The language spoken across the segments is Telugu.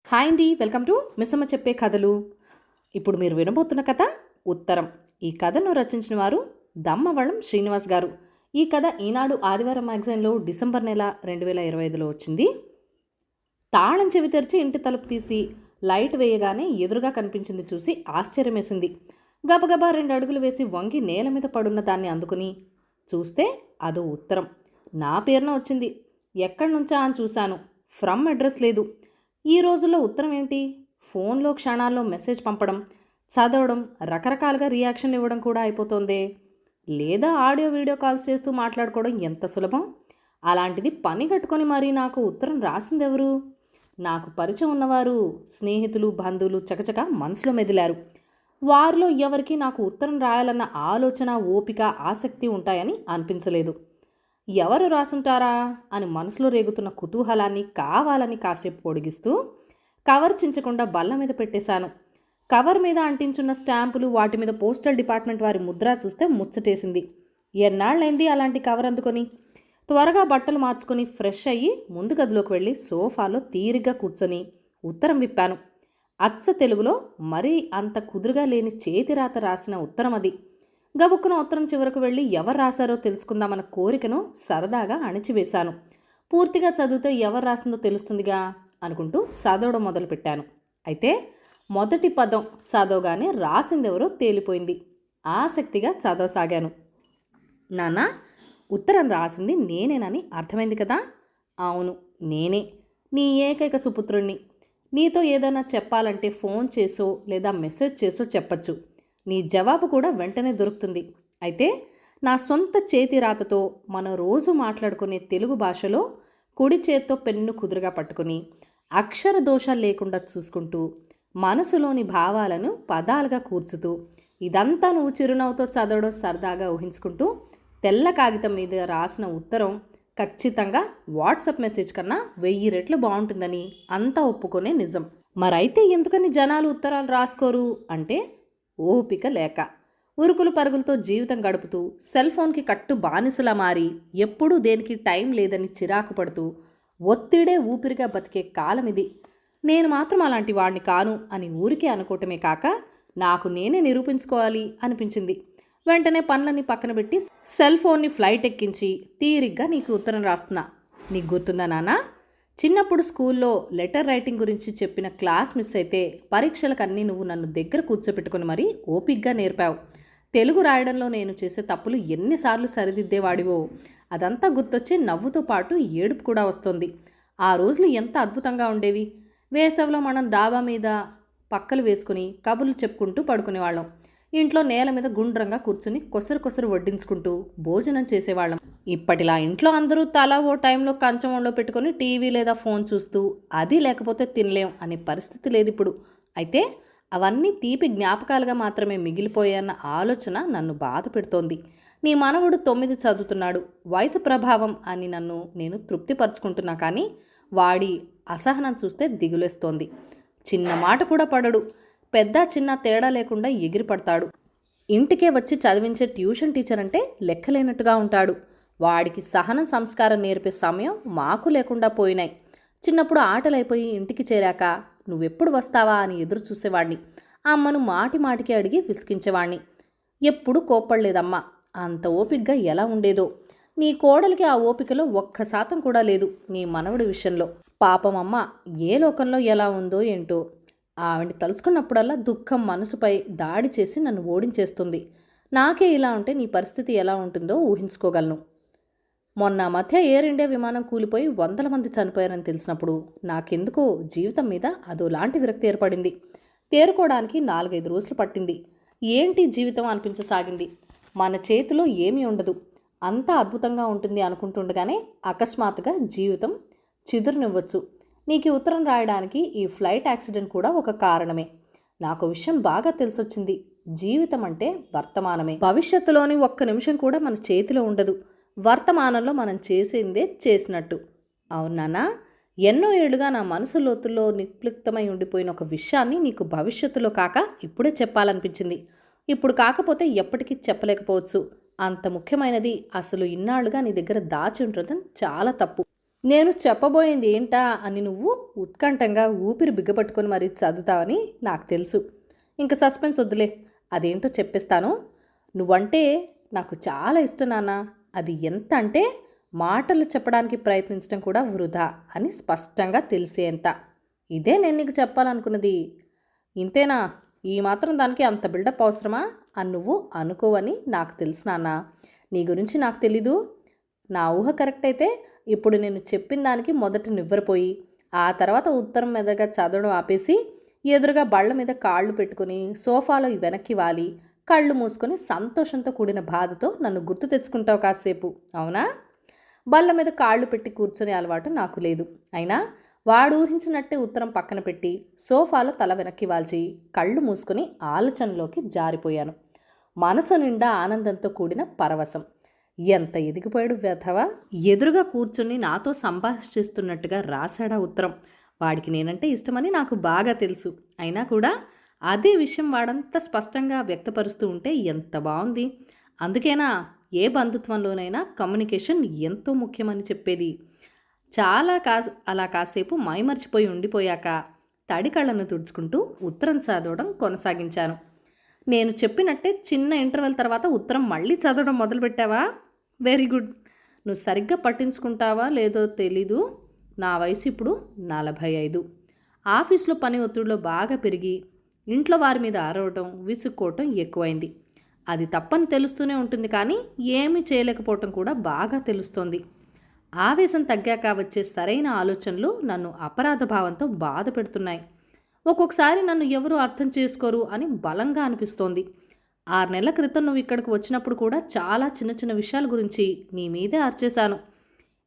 హాయ్ అండి, వెల్కమ్ టు మిస్సమ్మ చెప్పే కథలు. ఇప్పుడు మీరు వినబోతున్న కథ ఉత్తరం. ఈ కథను రచించిన వారు దమ్మవళం శ్రీనివాస్ గారు. ఈ కథ ఈనాడు ఆదివారం మ్యాగజైన్లో డిసెంబర్ నెల 2025లో వచ్చింది. తాళం చెవి తెరిచి ఇంటి తలుపు తీసి లైట్ వేయగానే ఎదురుగా కనిపించింది చూసి ఆశ్చర్యమేసింది. గబగబా 2 అడుగులు వేసి వంగి నేల మీద పడున్న దాన్ని అందుకుని చూస్తే అదో ఉత్తరం. నా పేరున వచ్చింది. ఎక్కడి నుంచా అని చూశాను. ఫ్రమ్ అడ్రస్ లేదు. ఈ రోజుల్లో ఉత్తరం ఏంటి, ఫోన్లో క్షణాల్లో మెసేజ్ పంపడం, చదవడం, రకరకాలుగా రియాక్షన్ ఇవ్వడం కూడా అయిపోతుందే. లేదా ఆడియో వీడియో కాల్స్ చేస్తూ మాట్లాడుకోవడం ఎంత సులభం. అలాంటిది పని కట్టుకొని మరీ నాకు ఉత్తరం రాసిందెవరు? నాకు పరిచయం ఉన్నవారు, స్నేహితులు, బంధువులు చకచక మనసులో మెదిలారు. వారిలో ఎవరికి నాకు ఉత్తరం రాయాలన్న ఆలోచన, ఓపిక, ఆసక్తి ఉంటాయని అనిపించలేదు. ఎవరు రాసుంటారా అని మనసులో రేగుతున్న కుతూహలాన్ని కావాలని కాసేపు పొడిగిస్తూ కవర్ చించకుండా బల్ల మీద పెట్టేశాను. కవర్ మీద అంటించున్న స్టాంపులు, వాటి మీద పోస్టల్ డిపార్ట్మెంట్ వారి ముద్ర చూస్తే ముచ్చటేసింది. ఎన్నాళ్ళైంది అలాంటి కవర్ అందుకొని. త్వరగా బట్టలు మార్చుకొని ఫ్రెష్ అయ్యి ముందు గదిలోకి వెళ్ళి సోఫాలో తీరిగ్గా కూర్చొని ఉత్తరం విప్పాను. అచ్చ తెలుగులో మరీ అంత కుదురుగా లేని చేతిరాత రాసిన ఉత్తరం అది. గబుక్కున ఉత్తరం చివరకు వెళ్ళి ఎవరు రాశారో తెలుసుకుందామన్న కోరికను సరదాగా అణిచివేశాను. పూర్తిగా చదివితే ఎవరు రాసిందో తెలుస్తుందిగా అనుకుంటూ చదవడం మొదలుపెట్టాను. అయితే మొదటి పదం చదవగానే రాసిందెవరో తేలిపోయింది. ఆసక్తిగా చదవసాగాను. నాన్న, ఉత్తరం రాసింది నేనేనని అర్థమైంది కదా? అవును, నేనే, నీ ఏకైక సుపుత్రుణ్ణి. నీతో ఏదైనా చెప్పాలంటే ఫోన్ చేసో లేదా మెసేజ్ చేసో చెప్పచ్చు. నీ జవాబు కూడా వెంటనే దొరుకుతుంది. అయితే నా సొంత చేతి రాతతో మనం రోజు మాట్లాడుకునే తెలుగు భాషలో కుడి చేత్తో పెన్ను కుదురుగా పట్టుకుని అక్షర దోషాలు లేకుండా చూసుకుంటూ మనసులోని భావాలను పదాలుగా కూర్చుతూ ఇదంతా నువ్వు చిరునవ్వుతో చదవడం సరదాగా ఊహించుకుంటూ తెల్ల కాగితం మీద రాసిన ఉత్తరం ఖచ్చితంగా వాట్సాప్ మెసేజ్ కన్నా 1000 రెట్లు బాగుంటుందని అంతా ఒప్పుకునే నిజం. మరైతే ఎందుకని జనాలు ఉత్తరాలు రాసుకోరు అంటే ఓపిక లేక, ఉరుకులు పరుగులతో జీవితం గడుపుతూ సెల్ ఫోన్కి కట్టు బానిసలా మారి ఎప్పుడూ దేనికి టైం లేదని చిరాకు పడుతూ ఒత్తిడే ఊపిరిగా బతికే కాలం ఇది. నేను మాత్రం అలాంటి వాడిని కాను అని ఊరికే అనుకోవటమే కాక నాకు నేనే నిరూపించుకోవాలి అనిపించింది. వెంటనే పనులన్నీ పక్కన పెట్టి సెల్ ఫోన్ని ఫ్లైట్ ఎక్కించి తీరిగ్గా నీకు ఉత్తరం రాస్తున్నా. నీకు గుర్తుందా నాన్న, చిన్నప్పుడు స్కూల్లో లెటర్ రైటింగ్ గురించి చెప్పిన క్లాస్ మిస్ అయితే పరీక్షలకన్నీ నువ్వు నన్ను దగ్గర కూర్చోపెట్టుకుని మరీ ఓపిగ్గా నేర్పావు. తెలుగు రాయడంలో నేను చేసే తప్పులు ఎన్నిసార్లు సరిదిద్దేవాడివో అదంతా గుర్తొచ్చి నవ్వుతో పాటు ఏడుపు కూడా వస్తుంది. ఆ రోజులు ఎంత అద్భుతంగా ఉండేవి. వేసవిలో మనం డాబా మీద పక్కలు వేసుకుని కబుర్లు చెప్పుకుంటూ పడుకునేవాళ్ళం. ఇంట్లో నేల మీద గుండ్రంగా కూర్చుని కొసరు వడ్డించుకుంటూ భోజనం చేసేవాళ్ళం. ఇప్పటిలా ఇంట్లో అందరూ తల ఓ టైంలో కంచం ఒళ్ళో పెట్టుకొని టీవీ లేదా ఫోన్ చూస్తూ అది లేకపోతే తినలేం అనే పరిస్థితి లేదు ఇప్పుడు. అయితే అవన్నీ తీపి జ్ఞాపకాలుగా మాత్రమే మిగిలిపోయాయన్న ఆలోచన నన్ను బాధ పెడుతోంది. నీ మనవడు 9 చదువుతున్నాడు, వయసు ప్రభావం అని నేను తృప్తిపరుచుకుంటున్నా. కానీ వాడి అసహనం చూస్తే దిగులేస్తోంది. చిన్న మాట కూడా పడడు. పెద్ద చిన్న తేడా లేకుండా ఎగిరిపడతాడు. ఇంటికే వచ్చి చదివించే ట్యూషన్ టీచర్ అంటే లెక్కలేనట్టుగా ఉంటాడు. వాడికి సహనం, సంస్కారం నేర్పే సమయం మాకు లేకుండా పోయినాయి. చిన్నప్పుడు ఆటలైపోయి ఇంటికి చేరాక నువ్వెప్పుడు వస్తావా అని ఎదురు చూసేవాడిని. అమ్మను మాటికి అడిగి విసిగించేవాడిని. ఎప్పుడు కోప్పడలేదమ్మా. అంత ఓపికగా ఎలా ఉండేదో. నీ కోడలికి ఆ ఓపికలో 1% కూడా లేదు నీ మనవడి విషయంలో. పాపం అమ్మ ఏ లోకంలో ఎలా ఉందో ఏంటో. ఆవిడ్ని తలుచుకున్నప్పుడల్లా దుఃఖం మనసుపై దాడి చేసి నన్ను ఓడించేస్తుంది. నాకే ఇలా ఉంటే నీ పరిస్థితి ఎలా ఉంటుందో ఊహించుకోగలను. మొన్న మధ్య ఎయిర్ ఇండియా విమానం కూలిపోయి 100 మంది చనిపోయారని తెలిసినప్పుడు నాకెందుకో జీవితం మీద అదోలాంటి విరక్తి ఏర్పడింది. తేరుకోవడానికి 4-5 రోజులు పట్టింది. ఏంటి జీవితం అనిపించసాగింది. మన చేతిలో ఏమీ ఉండదు, అంతా అద్భుతంగా ఉంటుంది అనుకుంటుండగానే అకస్మాత్తుగా జీవితం చిదురునివ్వచ్చు. నీకు ఉత్తరం రాయడానికి ఈ ఫ్లైట్ యాక్సిడెంట్ కూడా ఒక కారణమే. నాకు విషయం బాగా తెలిసొచ్చింది. జీవితం అంటే వర్తమానమే. భవిష్యత్తులోని 1 నిమిషం కూడా మన చేతిలో ఉండదు. వర్తమానంలో మనం చేసిందే చేసినట్టు. అవునానా, ఎన్నో ఏళ్లుగా నా మనసు లోతుల్లో నిక్లిప్తమై ఉండిపోయిన ఒక విషయాన్ని నీకు భవిష్యత్తులో కాక ఇప్పుడే చెప్పాలనిపించింది. ఇప్పుడు కాకపోతే ఎప్పటికీ చెప్పలేకపోవచ్చు. అంత ముఖ్యమైనది అసలు ఇన్నాళ్లుగా నీ దగ్గర దాచి ఉండటం చాలా తప్పు. నేను చెప్పబోయింది ఏంటా అని నువ్వు ఉత్కంఠంగా ఊపిరి బిగ్గపట్టుకొని మరీ చదువుతావని నాకు తెలుసు. ఇంక సస్పెన్స్ వద్దులే, అదేంటో చెప్పేస్తాను. నువ్వంటే నాకు చాలా ఇష్టం నాన్న. అది ఎంత అంటే మాటలు చెప్పడానికి ప్రయత్నించడం కూడా వృధా అని స్పష్టంగా తెలిసేంత. ఇదే నేను నీకు చెప్పాలనుకున్నది. ఇంతేనా? ఈ మాత్రం దానికి అంత బిల్డప్ అవసరమా అని నువ్వు అనుకోవని నాకు తెలుసు నాన్న. నీ గురించి నాకు తెలీదు. నా ఊహ కరెక్ట్ అయితే ఇప్పుడు నేను చెప్పిన దానికి మొదట నివ్వరపోయి ఆ తర్వాత ఉత్తరం మీదగా చదవడం ఆపేసి ఎదురుగా బళ్ళ మీద కాళ్ళు పెట్టుకుని సోఫాలో వెనక్కి వాలి కళ్ళు మూసుకొని సంతోషంతో కూడిన బాధతో నన్ను గుర్తు తెచ్చుకుంటావు కాసేపు, అవునా? బల్ల మీద కాళ్ళు పెట్టి కూర్చొని అలవాటు నాకు లేదు. అయినా వాడు ఊహించినట్టే ఉత్తరం పక్కన పెట్టి సోఫాలో తల వెనక్కి వాల్చి కళ్ళు మూసుకొని ఆలోచనలోకి జారిపోయాను. మనసు నిండా ఆనందంతో కూడిన పరవశం. ఎంత ఎదిగిపోయాడు వెధవ! ఎదురుగా కూర్చుని నాతో సంభాషిస్తున్నట్టుగా రాశాడా ఉత్తరం. వాడికి నేనంటే ఇష్టమని నాకు బాగా తెలుసు. అయినా కూడా అదే విషయం వాడంత స్పష్టంగా వ్యక్తపరుస్తూ ఉంటే ఎంత బాగుంది. అందుకేనా ఏ బంధుత్వంలోనైనా కమ్యూనికేషన్ ఎంతో ముఖ్యమని చెప్పేది. అలా కాసేపు మైమర్చిపోయి ఉండిపోయాక తడి కళ్ళను తుడుచుకుంటూ ఉత్తరం చదవడం కొనసాగించాను. నేను చెప్పినట్టే చిన్న ఇంటర్వెల్ తర్వాత ఉత్తరం మళ్ళీ చదవడం మొదలుపెట్టావా? Very good. నువ్వు సరిగ్గా పట్టించుకుంటావా లేదో తెలీదు. నా వయసు ఇప్పుడు 45. ఆఫీస్లో పని ఒత్తిడిలో బాగా పెరిగి ఇంట్లో వారి మీద అరవటం విసుక్కోవటం ఎక్కువైంది. అది తప్పని తెలుస్తూనే ఉంటుంది, కానీ ఏమీ చేయలేకపోవటం కూడా బాగా తెలుస్తోంది. ఆవేశం తగ్గాక వచ్చే సరైన ఆలోచనలు నన్ను అపరాధ భావంతో బాధ పెడుతున్నాయి. ఒక్కొక్కసారి నన్ను ఎవరు అర్థం చేసుకోరు అని బలంగా అనిపిస్తోంది. 6 నెలల క్రితం నువ్వు ఇక్కడికి వచ్చినప్పుడు కూడా చాలా చిన్న చిన్న విషయాల గురించి నీ మీదే అర్చేశాను.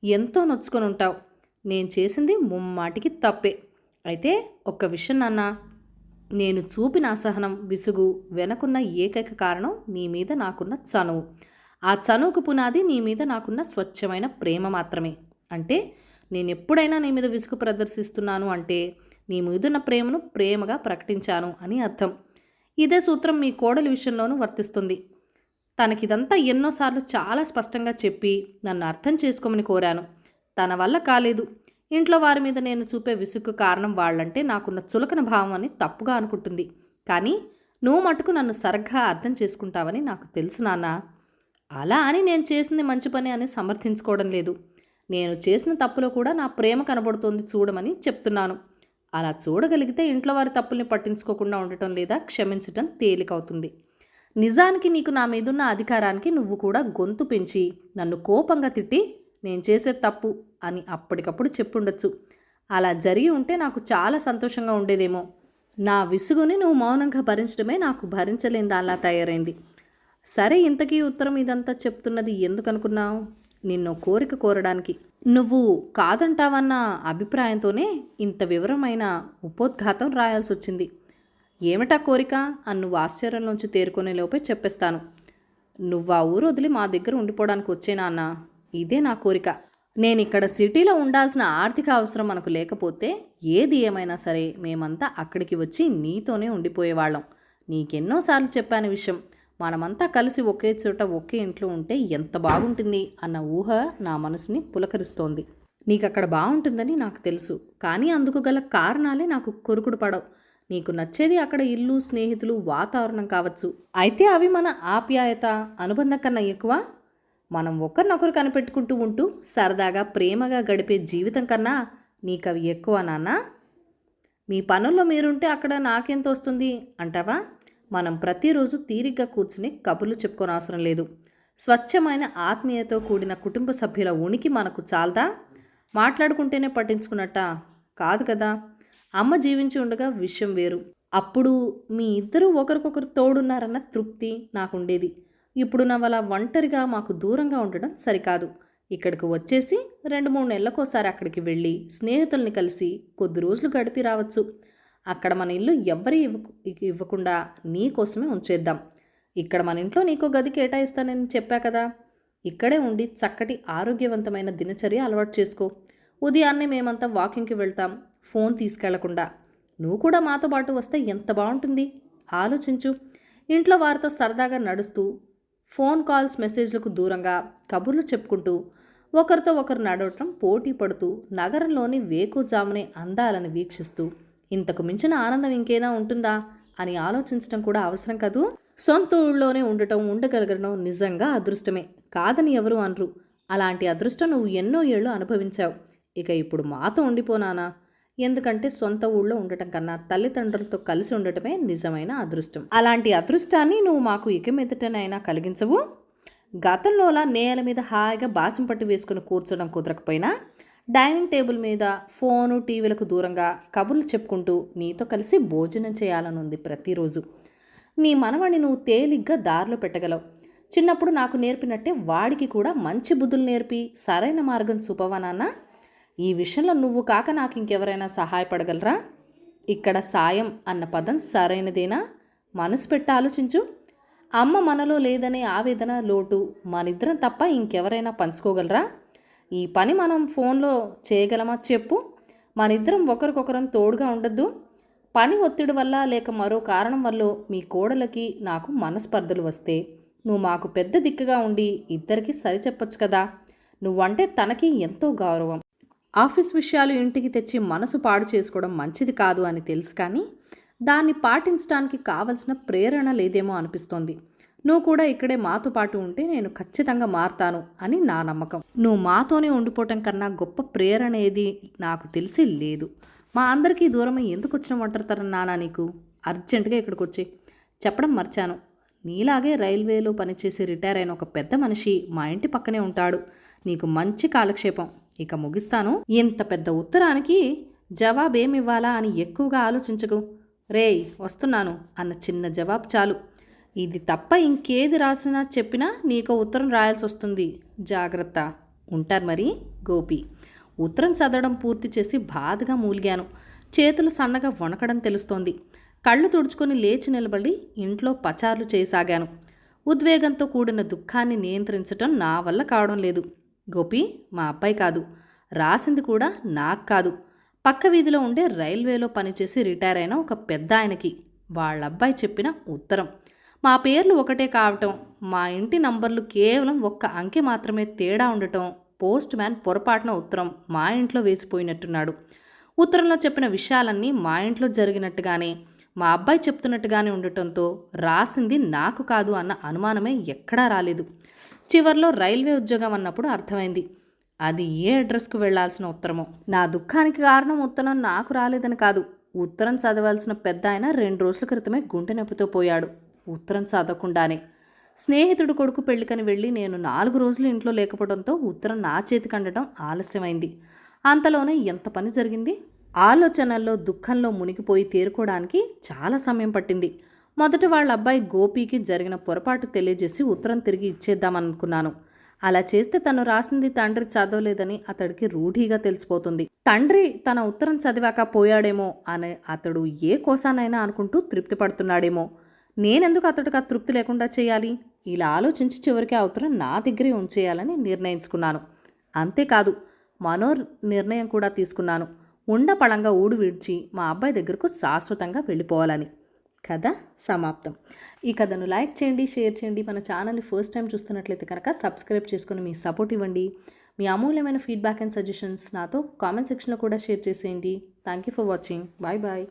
ఎంతో నొచ్చుకొని ఉంటావు. నేను చేసింది ముమ్మాటికి తప్పే. అయితే ఒక్క విషయం నాన్న, నేను చూపిన అసహనం విసుగు వెనకున్న ఏకైక కారణం నీ మీద నాకున్న చనువు. ఆ చనువుకు పునాది నీ మీద నాకున్న స్వచ్ఛమైన ప్రేమ మాత్రమే. అంటే నేను ఎప్పుడైనా నీ మీద విసుగు ప్రదర్శిస్తున్నాను అంటే నీ మీదున్న ప్రేమను ప్రేమగా ప్రకటించాను అని అర్థం. ఇదే సూత్రం మీ కోడలి విషయంలోనూ వర్తిస్తుంది. తనకిదంతా ఎన్నోసార్లు చాలా స్పష్టంగా చెప్పి నన్ను అర్థం చేసుకోమని కోరాను. తన వల్ల కాలేదు. ఇంట్లో వారి మీద నేను చూపే విసుగు కారణం వాళ్ళంటే నాకున్న చులకన భావం అని తప్పుగా అనుకుంటుంది. కానీ నువ్వు మటుకు నన్ను సరిగ్గా అర్థం చేసుకుంటావని నాకు తెలుసు నాన్న. అలా అని నేను చేసింది మంచి పని అని సమర్థించుకోవడం లేదు. నేను చేసిన తప్పులో కూడా నా ప్రేమ కనబడుతోంది చూడమని చెప్తున్నాను. అలా చూడగలిగితే ఇంట్లో వారి తప్పుల్ని పట్టించుకోకుండా ఉండటం లేదా క్షమించటం తేలికవుతుంది. నిజానికి నీకు నా మీదున్న అధికారానికి నువ్వు కూడా గొంతు పెంచి నన్ను కోపంగా తిట్టి నేను చేసే తప్పు అని అప్పటికప్పుడు చెప్పుండొచ్చు. అలా జరిగి ఉంటే నాకు చాలా సంతోషంగా ఉండేదేమో. నా విసుగుని నువ్వు మౌనంగా భరించడమే నాకు భరించలేని దానిలా తయారైంది. సరే, ఇంతకీ ఉత్తరం ఇదంతా చెప్తున్నది ఎందుకు అనుకున్నావు? నిన్ను కోరిక కోరడానికి. నువ్వు కాదంటావన్న అభిప్రాయంతోనే ఇంత వివరమైన ఉపోద్ఘాతం రాయాల్సి వచ్చింది. ఏమిటా కోరిక అని నువ్వు ఆశ్చర్యంలోంచి తేరుకునే లోపే చెప్పేస్తాను. నువ్వు ఆ ఊరు వదిలి మా దగ్గర ఉండిపోవడానికి వచ్చేనా అన్న? ఇదే నా కోరిక. నేను ఇక్కడ సిటీలో ఉండాల్సిన ఆర్థిక అవసరం మనకు లేకపోతే ఏది ఏమైనా సరే మేమంతా అక్కడికి వచ్చి నీతోనే ఉండిపోయేవాళ్ళం. నీకెన్నోసార్లు చెప్పాను విషయం. మనమంతా కలిసి ఒకే చోట ఒకే ఇంట్లో ఉంటే ఎంత బాగుంటుంది అన్న ఊహ నా మనసుని పులకరిస్తోంది. నీకు అక్కడ బాగుంటుందని నాకు తెలుసు, కానీ అందుకు గల కారణాలే నాకు కొరుకుడు పడవు. నీకు నచ్చేది అక్కడ ఇల్లు, స్నేహితులు, వాతావరణం కావచ్చు. అయితే అవి మన ఆప్యాయత, అనుబంధం కన్నా ఎక్కువ. మనం ఒకరినొకరు కనిపెట్టుకుంటూ ఉంటూ సరదాగా ప్రేమగా గడిపే జీవితం కన్నా నీకు అవి ఎక్కువ నాన్న. మీ పనుల్లో మీరుంటే అక్కడ నాకెంత వస్తుంది అంటావా? మనం ప్రతిరోజు తీరిగ్గా కూర్చుని కబుర్లు చెప్పుకోని అవసరం లేదు. స్వచ్ఛమైన ఆత్మీయతో కూడిన కుటుంబ సభ్యుల ఉనికి మనకు చాలదా? మాట్లాడుకుంటేనే పట్టించుకున్నట్ట కాదు కదా. అమ్మ జీవించి ఉండగా విషయం వేరు. అప్పుడు మీ ఇద్దరూ ఒకరికొకరు తోడున్నారన్న తృప్తి నాకుండేది. ఇప్పుడు నవలా ఒంటరిగా మాకు దూరంగా ఉండడం సరికాదు. ఇక్కడికి వచ్చేసి 2-3 నెలలకోసారి అక్కడికి వెళ్ళి స్నేహితుల్ని కలిసి కొద్ది రోజులు గడిపి రావచ్చు. అక్కడ మన ఇల్లు ఎవ్వరీ ఇవ్వకుండా నీ కోసమే ఉంచేద్దాం. ఇక్కడ మన ఇంట్లో నీకో గది కేటాయిస్తానని చెప్పా కదా. ఇక్కడే ఉండి చక్కటి ఆరోగ్యవంతమైన దినచర్య అలవాటు చేసుకో. ఉదయాన్నే మేమంతా వాకింగ్కి వెళ్తాం, ఫోన్ తీసుకెళ్లకుండా. నువ్వు కూడా మాతో పాటు వస్తే ఎంత బాగుంటుంది ఆలోచించు. ఇంట్లో వారితో సరదాగా నడుస్తూ ఫోన్ కాల్స్ మెసేజ్లకు దూరంగా కబుర్లు చెప్పుకుంటూ ఒకరితో ఒకరు నడవటం పోటీ పడుతూ నగరంలోని వేకుజామునే అందాలను వీక్షిస్తూ ఇంతకు మించిన ఆనందం ఇంకేనా ఉంటుందా అని ఆలోచించడం కూడా అవసరం కదూ. సొంత ఊళ్ళోనే ఉండగలగడం నిజంగా అదృష్టమే, కాదని ఎవరు అనరు. అలాంటి అదృష్టం నువ్వు ఎన్నో ఏళ్ళు అనుభవించావు. ఇక ఇప్పుడు మాతో ఉండిపోనానా? ఎందుకంటే సొంత ఊళ్ళో ఉండటం కన్నా తల్లిదండ్రులతో కలిసి ఉండటమే నిజమైన అదృష్టం. అలాంటి అదృష్టాన్ని నువ్వు మాకు ఇక మీదటనైనా కలిగించవు. గతంలోలా నేల మీద హాయిగా బాసం పట్టి వేసుకుని కూర్చోడం కుదరకపోయినా డైనింగ్ టేబుల్ మీద ఫోను టీవీలకు దూరంగా కబుర్లు చెప్పుకుంటూ నీతో కలిసి భోజనం చేయాలనుంది ప్రతిరోజు. నీ మనవడిని నువ్వు తేలిగ్గా దారిలో పెట్టగలవు. చిన్నప్పుడు నాకు నేర్పినట్టే వాడికి కూడా మంచి బుద్ధులు నేర్పి సరైన మార్గం చూపవా నాన్న? ఈ విషయంలో నువ్వు కాక నాకు ఇంకెవరైనా సహాయపడగలరా? ఇక్కడ సాయం అన్న పదం సరైనదేనా? మనసు పెట్టి ఆలోచించు. అమ్మ మనలో లేదనే ఆవేదన లోటు మనిద్దరం తప్ప ఇంకెవరైనా పంచుకోగలరా? ఈ పని మనం ఫోన్లో చేయగలమా చెప్పు. మనిద్దరం ఒకరికొకరం తోడుగా ఉండద్దు. పని ఒత్తిడి వల్ల లేక మరో కారణం వల్ల మీ కోడలకి నాకు మనస్పర్ధలు వస్తే నువ్వు మాకు పెద్ద దిక్కుగా ఉండి ఇద్దరికి సరిచెప్పచ్చు కదా. నువ్వంటే తనకి ఎంతో గౌరవం. ఆఫీస్ విషయాలు ఇంటికి తెచ్చి మనసు పాడు చేసుకోవడం మంచిది కాదు అని తెలుసు, కానీ దాన్ని పాటించడానికి కావలసిన ప్రేరణ లేదేమో అనిపిస్తోంది. నువ్వు కూడా ఇక్కడే మాతో పాటు ఉంటే నేను ఖచ్చితంగా మారుతాను అని నా నమ్మకం. నువ్వు మాతోనే ఉండిపోవటం కన్నా గొప్ప ప్రేరణ ఏది నాకు తెలిసి లేదు. మా అందరికీ దూరమై ఎందుకు వచ్చిన ఒంటరితనం నానా నీకు? అర్జెంటుగా ఇక్కడికి వచ్చి చెప్పడం మర్చాను. నీలాగే రైల్వేలో పనిచేసి రిటైర్ అయిన ఒక పెద్ద మనిషి మా ఇంటి పక్కనే ఉంటాడు. నీకు మంచి కాలక్షేపం. ఇక ముగిస్తాను. ఇంత పెద్ద ఉత్తరానికి జవాబేమివ్వాలా అని ఎక్కువగా ఆలోచించకు. రేయ్ వస్తున్నాను అన్న చిన్న జవాబు చాలు. ఇది తప్ప ఇంకేది రాసినా చెప్పినా నీకో ఉత్తరం రాయాల్సి వస్తుంది. జాగ్రత్త. ఉంటారు మరి. గోపి. ఉత్తరం చదవడం పూర్తి చేసి బాధగా మూలిగాను. చేతులు సన్నగా వణకడం తెలుస్తోంది. కళ్ళు తుడుచుకొని లేచి నిలబడి ఇంట్లో పచార్లు చేయసాగాను. ఉద్వేగంతో కూడిన దుఃఖాన్ని నియంత్రించటం నా వల్ల కావడం లేదు. గోపి మా అబ్బాయి కాదు, రాసింది కూడా నాకు కాదు, పక్క వీధిలో ఉండే రైల్వేలో పనిచేసి రిటైర్ అయిన ఒక పెద్ద ఆయనకి వాళ్ళ అబ్బాయి చెప్పిన ఉత్తరం. మా పేర్లు ఒకటే కావటం, మా ఇంటి నంబర్లు కేవలం ఒక్క అంకె మాత్రమే తేడా ఉండటం, పోస్ట్ మ్యాన్ పొరపాటున ఉత్తరం మా ఇంట్లో వేసిపోయినట్టున్నాడు. ఉత్తరంలో చెప్పిన విషయాలన్నీ మా ఇంట్లో జరిగినట్టుగానే మా అబ్బాయి చెప్తున్నట్టుగానే ఉండటంతో రాసింది నాకు కాదు అన్న అనుమానమే ఎక్కడా రాలేదు. చివర్లో రైల్వే ఉద్యోగం అన్నప్పుడు అర్థమైంది అది ఏ అడ్రస్కు వెళ్లాల్సిన ఉత్తరమో. నా దుఃఖానికి కారణం ఉత్తరం నాకు రాలేదని కాదు. ఉత్తరం చదవాల్సిన పెద్ద ఆయన 2 రోజుల క్రితమే గుండె నొప్పితో పోయాడు. ఉత్తరం చదవకుండానే. స్నేహితుడు కొడుకు పెళ్లికని వెళ్ళి నేను 4 రోజులు ఇంట్లో లేకపోవడంతో ఉత్తరం నా చేతికి అందడం ఆలస్యమైంది. అంతలోనే ఎంత పని జరిగింది. ఆలోచనల్లో దుఃఖంలో మునిగిపోయి తేరుకోవడానికి చాలా సమయం పట్టింది. మొదట వాళ్ళ అబ్బాయి గోపికి జరిగిన పొరపాటు తెలియజేసి ఉత్తరం తిరిగి ఇచ్చేద్దామనుకున్నాను. అలా చేస్తే తను రాసింది తండ్రి చదవలేదని అతడికి రూఢీగా తెలిసిపోతుంది. తండ్రి తన ఉత్తరం చదివాక పోయాడేమో అని అతడు ఏ కోసానైనా అనుకుంటూ తృప్తి పడుతున్నాడేమో. నేనెందుకు అతడికి ఆ తృప్తి లేకుండా చేయాలి? ఇలా ఆలోచించి చివరికి ఆ ఉత్తరం నా దగ్గరే ఉంచేయాలని నిర్ణయించుకున్నాను. అంతేకాదు మనో నిర్ణయం కూడా తీసుకున్నాను. ఉండపళంగా ఊడు విడిచి మా అబ్బాయి దగ్గరకు శాశ్వతంగా వెళ్ళిపోవాలని. కథ సమాప్తం. ఈ కథను లైక్ చేయండి, షేర్ చేయండి. మన ఛానల్ని ఫస్ట్ టైం చూస్తున్నట్లయితే కనుక సబ్స్క్రైబ్ చేసుకుని మీ సపోర్ట్ ఇవ్వండి. మీ అమూల్యమైన ఫీడ్బ్యాక్ అండ్ సజెషన్స్ నాతో కామెంట్ సెక్షన్లో కూడా షేర్ చేసేయండి. Thank you for watching. Bye bye.